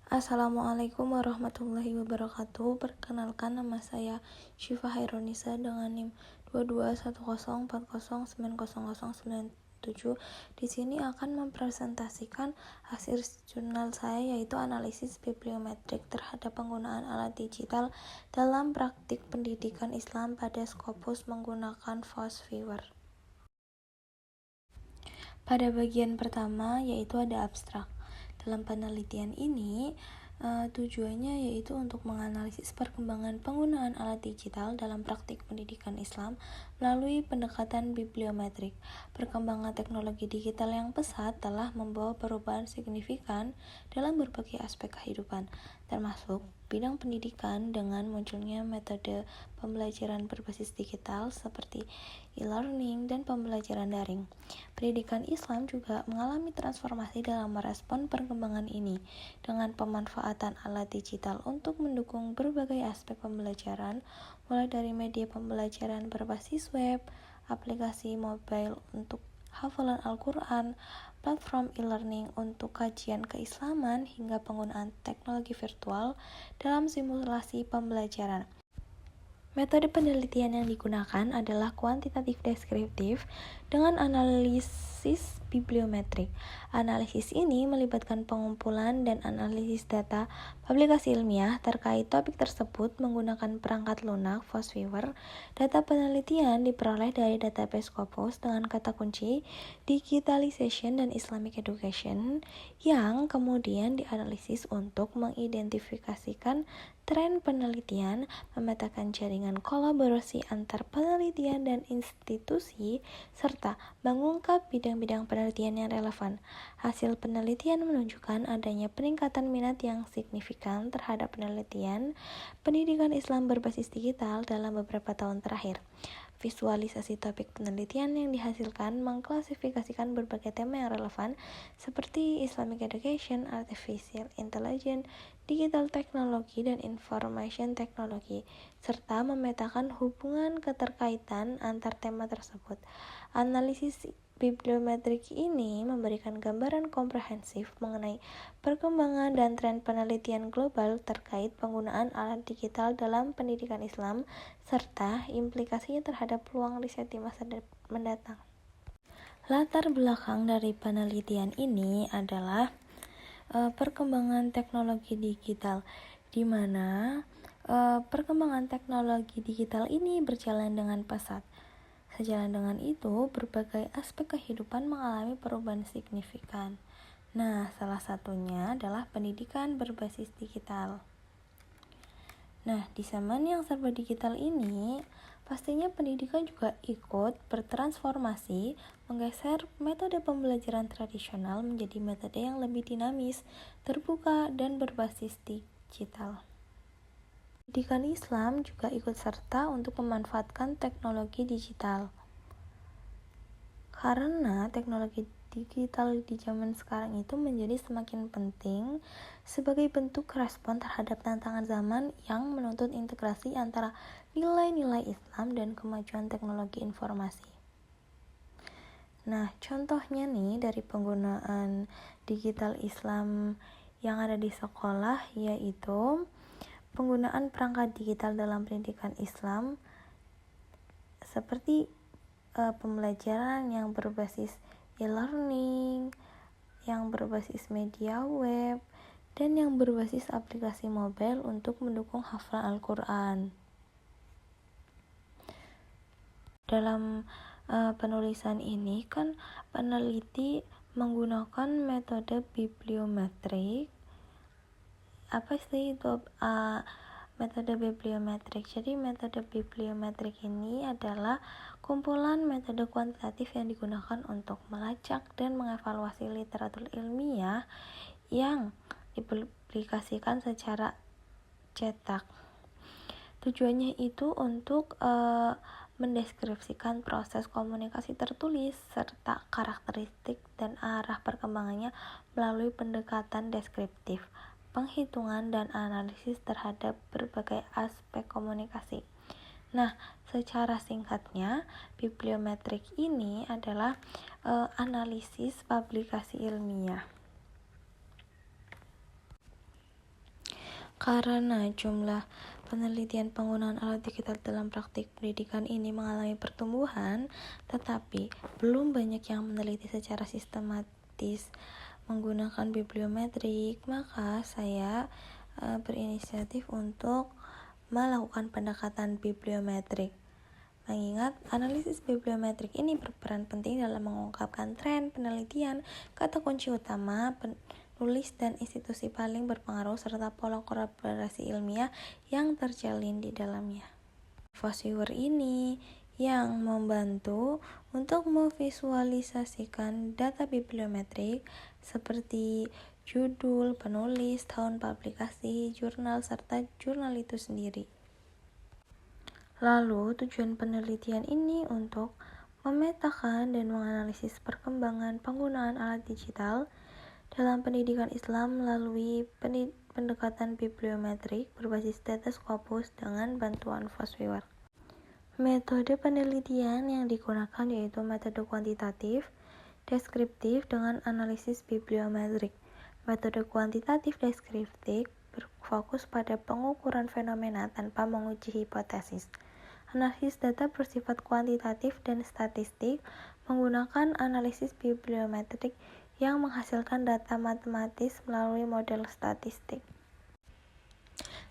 Assalamualaikum warahmatullahi wabarakatuh. Perkenalkan, nama saya Syifa Hairunisa dengan NIM 221040909097. Di sini akan mempresentasikan hasil jurnal saya, yaitu analisis bibliometrik terhadap penggunaan alat digital dalam praktik pendidikan Islam pada Scopus menggunakan VOS-Viewer. Pada bagian pertama, yaitu ada abstrak. Dalam penelitian ini, tujuannya yaitu untuk menganalisis perkembangan penggunaan alat digital dalam praktik pendidikan Islam melalui pendekatan bibliometrik. Perkembangan teknologi digital yang pesat telah membawa perubahan signifikan dalam berbagai aspek kehidupan, termasuk bidang pendidikan dengan munculnya metode pembelajaran berbasis digital seperti e-learning dan pembelajaran daring. Pendidikan Islam juga mengalami transformasi dalam merespon perkembangan ini dengan pemanfaatan alat digital untuk mendukung berbagai aspek pembelajaran, mulai dari media pembelajaran berbasis web, aplikasi mobile untuk hafalan Al-Quran, platform e-learning untuk kajian keislaman, hingga penggunaan teknologi virtual dalam simulasi pembelajaran. Metode penelitian yang digunakan adalah kuantitatif deskriptif dengan analisis bibliometrik. Analisis ini melibatkan pengumpulan dan analisis data publikasi ilmiah terkait topik tersebut menggunakan perangkat lunak VOS-Viewer. Data penelitian diperoleh dari database Scopus dengan kata kunci digitalization dan Islamic education yang kemudian dianalisis untuk mengidentifikasikan tren penelitian, memetakan jaringan kolaborasi antar penelitian dan institusi, serta mengungkap bidang-bidang penelitian yang relevan. Hasil penelitian menunjukkan adanya peningkatan minat yang signifikan terhadap penelitian pendidikan Islam berbasis digital dalam beberapa tahun terakhir. Visualisasi topik penelitian yang dihasilkan mengklasifikasikan berbagai tema yang relevan seperti Islamic Education, Artificial Intelligence, Digital Technology, dan Information Technology, serta memetakan hubungan keterkaitan antar tema tersebut. Analisis bibliometrik ini memberikan gambaran komprehensif mengenai perkembangan dan tren penelitian global terkait penggunaan alat digital dalam pendidikan Islam, serta implikasinya terhadap peluang riset di masa mendatang. Latar belakang dari penelitian ini adalah perkembangan teknologi digital, di mana perkembangan teknologi digital ini berjalan dengan pesat. Sejalan dengan itu, berbagai aspek kehidupan mengalami perubahan signifikan. Nah, salah satunya adalah pendidikan berbasis digital. Nah, di zaman yang serba digital ini, pastinya pendidikan juga ikut bertransformasi, menggeser metode pembelajaran tradisional menjadi metode yang lebih dinamis, terbuka, dan berbasis digital. Pendidikan Islam juga ikut serta untuk memanfaatkan teknologi digital. Karena teknologi digital di zaman sekarang itu menjadi semakin penting sebagai bentuk respon terhadap tantangan zaman yang menuntut integrasi antara nilai-nilai Islam dan kemajuan teknologi informasi. Nah, contohnya nih dari penggunaan digital Islam yang ada di sekolah, yaitu penggunaan perangkat digital dalam pendidikan Islam seperti pembelajaran yang berbasis e-learning, yang berbasis media web, dan yang berbasis aplikasi mobile untuk mendukung hafalan Al-Quran. Dalam penulisan ini kan peneliti menggunakan metode bibliometrik. Apa sih itu metode bibliometrik? Jadi metode bibliometrik ini adalah kumpulan metode kuantitatif yang digunakan untuk melacak dan mengevaluasi literatur ilmiah yang dipublikasikan secara cetak. Tujuannya itu untuk mendeskripsikan proses komunikasi tertulis serta karakteristik dan arah perkembangannya melalui pendekatan deskriptif, penghitungan, dan analisis terhadap berbagai aspek komunikasi. Nah, secara singkatnya, bibliometrik ini adalah analisis publikasi ilmiah. Karena jumlah penelitian penggunaan alat digital dalam praktik pendidikan ini mengalami pertumbuhan, tetapi belum banyak yang meneliti secara sistematis menggunakan bibliometrik, maka saya berinisiatif untuk melakukan pendekatan bibliometrik. Mengingat analisis bibliometrik ini berperan penting dalam mengungkapkan tren penelitian, kata kunci utama, penulis, dan institusi paling berpengaruh, serta pola kolaborasi ilmiah yang terjalin di dalamnya. Fosviewer ini yang membantu untuk memvisualisasikan data bibliometrik seperti judul, penulis, tahun publikasi, jurnal, serta jurnal itu sendiri. Lalu, tujuan penelitian ini untuk memetakan dan menganalisis perkembangan penggunaan alat digital dalam pendidikan Islam melalui pendekatan bibliometrik berbasis data Scopus dengan bantuan Fosviewer. Metode penelitian yang digunakan yaitu metode kuantitatif, deskriptif dengan analisis bibliometrik. Metode kuantitatif deskriptif berfokus pada pengukuran fenomena tanpa menguji hipotesis. Analisis data bersifat kuantitatif dan statistik menggunakan analisis bibliometrik yang menghasilkan data matematis melalui model statistik.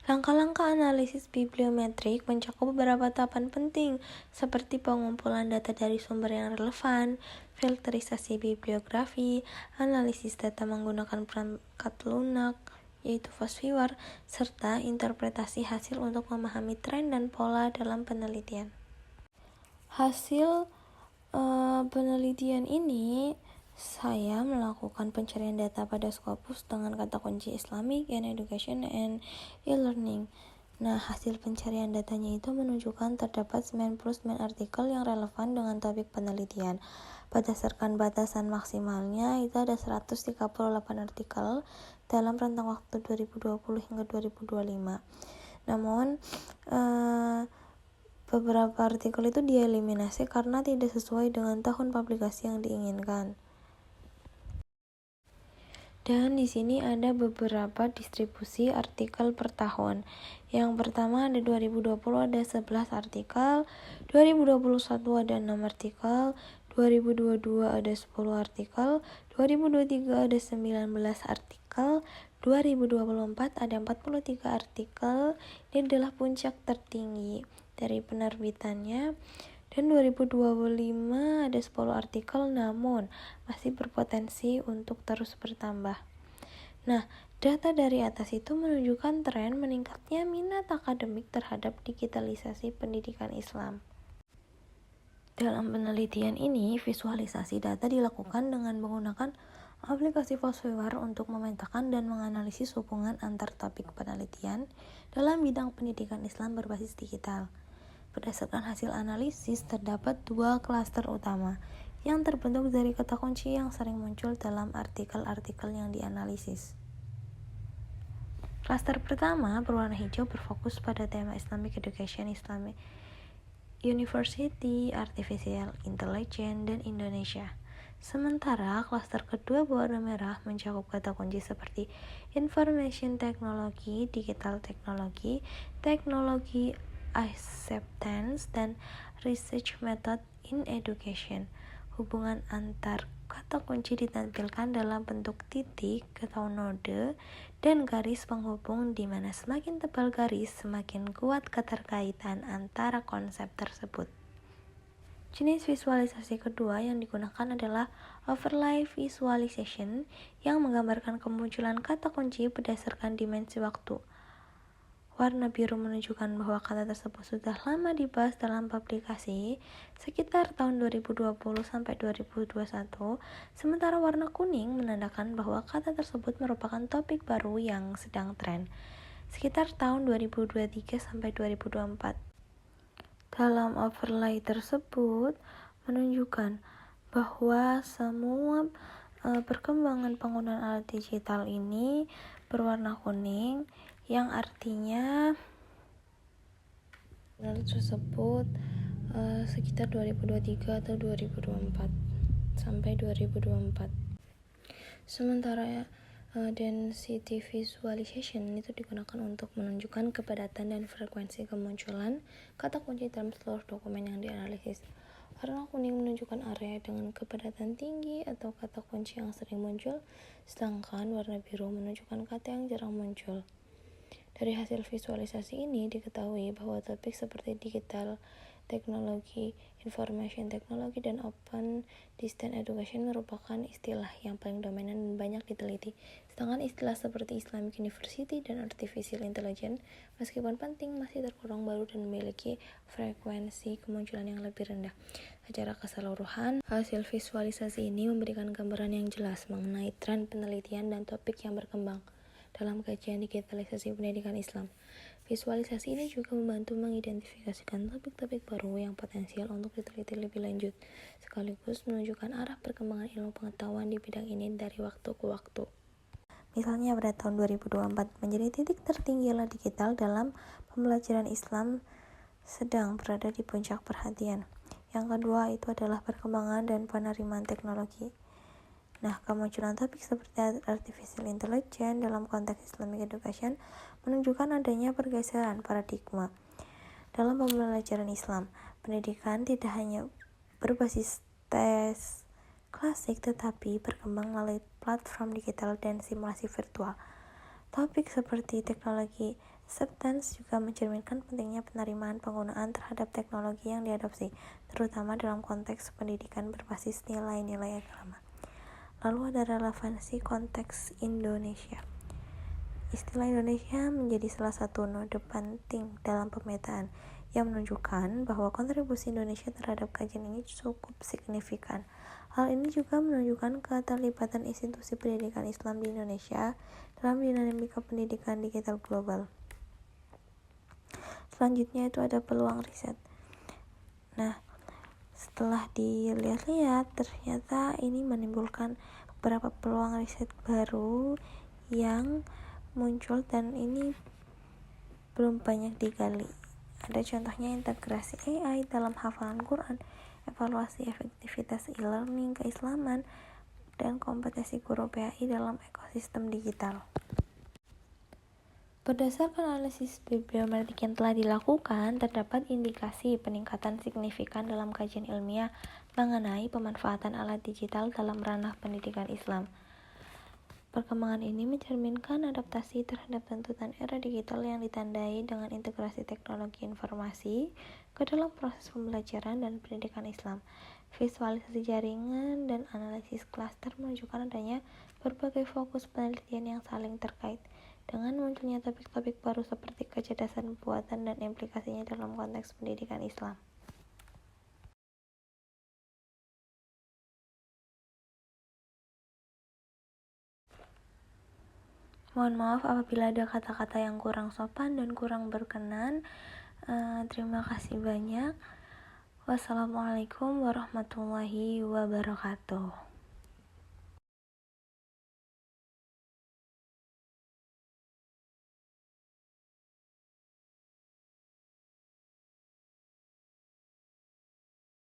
Langkah-langkah analisis bibliometrik mencakup beberapa tahapan penting, seperti pengumpulan data dari sumber yang relevan, filterisasi bibliografi, analisis data menggunakan perangkat lunak, yaitu Fosviewer, serta interpretasi hasil untuk memahami tren dan pola dalam penelitian. Hasil penelitian ini, saya melakukan pencarian data pada Scopus dengan kata kunci Islamic and Education and e-learning. Nah, hasil pencarian datanya itu menunjukkan terdapat 99 artikel yang relevan dengan topik penelitian. Berdasarkan batasan maksimalnya, itu ada 138 artikel dalam rentang waktu 2020 hingga 2025. Namun, beberapa artikel itu dieliminasi karena tidak sesuai dengan tahun publikasi yang diinginkan. Dan di sini ada beberapa distribusi artikel per tahun. Yang pertama ada 2020 ada 11 artikel, 2021 ada 6 artikel, 2022 ada 10 artikel, 2023 ada 19 artikel, 2024 ada 43 artikel. Ini adalah puncak tertinggi dari penerbitannya. Dan 2025 ada 10 artikel, namun masih berpotensi untuk terus bertambah. Nah, data dari atas itu menunjukkan tren meningkatnya minat akademik terhadap digitalisasi pendidikan Islam. Dalam penelitian ini, visualisasi data dilakukan dengan menggunakan aplikasi Fosviewer untuk memetakan dan menganalisis hubungan antar topik penelitian dalam bidang pendidikan Islam berbasis digital. Berdasarkan hasil analisis, terdapat 2 klaster utama yang terbentuk dari kata kunci yang sering muncul dalam artikel-artikel yang dianalisis. Klaster pertama berwarna hijau berfokus pada tema Islamic Education, Islamic University, Artificial Intelligence, dan Indonesia. Sementara klaster kedua berwarna merah mencakup kata kunci seperti Information Technology, Digital Technology, Teknologi Acceptance, dan Research Method in Education. Hubungan antar kata kunci ditampilkan dalam bentuk titik atau node dan garis penghubung, di mana semakin tebal garis, semakin kuat keterkaitan antara konsep tersebut. Jenis visualisasi kedua yang digunakan adalah overlay visualization yang menggambarkan kemunculan kata kunci berdasarkan dimensi waktu. Warna biru menunjukkan bahwa kata tersebut sudah lama dibahas dalam publikasi sekitar tahun 2020 sampai 2021, sementara warna kuning menandakan bahwa kata tersebut merupakan topik baru yang sedang tren sekitar tahun 2023 sampai 2024. Dalam overlay tersebut menunjukkan bahwa semua perkembangan penggunaan alat digital ini berwarna kuning, yang artinya tersebut sekitar 2023 atau 2024 sampai 2024. Sementara Density visualization itu digunakan untuk menunjukkan kepadatan dan frekuensi kemunculan kata kunci dalam seluruh dokumen yang dianalisis. Warna kuning menunjukkan area dengan kepadatan tinggi atau kata kunci yang sering muncul, sedangkan warna biru menunjukkan kata yang jarang muncul. Dari hasil visualisasi ini diketahui bahwa topik seperti digital teknologi, information technology, dan open distance education merupakan istilah yang paling dominan dan banyak diteliti. Sedangkan istilah seperti Islamic University dan Artificial Intelligence, meskipun penting, masih tergolong baru dan memiliki frekuensi kemunculan yang lebih rendah. Secara keseluruhan, hasil visualisasi ini memberikan gambaran yang jelas mengenai tren penelitian dan topik yang berkembang dalam kajian digitalisasi pendidikan Islam. Visualisasi ini juga membantu mengidentifikasikan topik-topik baru yang potensial untuk diteliti lebih lanjut, sekaligus menunjukkan arah perkembangan ilmu pengetahuan di bidang ini dari waktu ke waktu. Misalnya pada tahun 2024 menjadi titik tertinggi era digital dalam pembelajaran Islam sedang berada di puncak perhatian. Yang kedua itu adalah perkembangan dan penerimaan teknologi. Nah, kemunculan topik seperti Artificial Intelligence dalam konteks Islamic Education menunjukkan adanya pergeseran paradigma dalam pembelajaran Islam. Pendidikan tidak hanya berbasis tes klasik, tetapi berkembang melalui platform digital dan simulasi virtual. Topik seperti teknologi acceptance juga mencerminkan pentingnya penerimaan penggunaan terhadap teknologi yang diadopsi, terutama dalam konteks pendidikan berbasis nilai-nilai agama. Lalu ada relevansi konteks Indonesia. Istilah Indonesia menjadi salah satu node penting dalam pemetaan yang menunjukkan bahwa kontribusi Indonesia terhadap kajian ini cukup signifikan. Hal ini juga menunjukkan keterlibatan institusi pendidikan Islam di Indonesia dalam dinamika pendidikan digital global. Selanjutnya itu ada peluang riset. Nah, setelah dilihat-lihat, ternyata ini menimbulkan beberapa peluang riset baru yang muncul dan ini belum banyak digali. Ada contohnya integrasi AI dalam hafalan Quran, evaluasi efektivitas e-learning keislaman, dan kompetensi guru PAI dalam ekosistem digital. Berdasarkan analisis bibliometrik yang telah dilakukan, terdapat indikasi peningkatan signifikan dalam kajian ilmiah mengenai pemanfaatan alat digital dalam ranah pendidikan Islam. Perkembangan ini mencerminkan adaptasi terhadap tuntutan era digital yang ditandai dengan integrasi teknologi informasi ke dalam proses pembelajaran dan pendidikan Islam. Visualisasi jaringan dan analisis klaster menunjukkan adanya berbagai fokus penelitian yang saling terkait. Dengan munculnya topik-topik baru seperti kecerdasan buatan dan implikasinya dalam konteks pendidikan Islam. Mohon maaf apabila ada kata-kata yang kurang sopan dan kurang berkenan. Terima kasih banyak. Wassalamualaikum warahmatullahi wabarakatuh.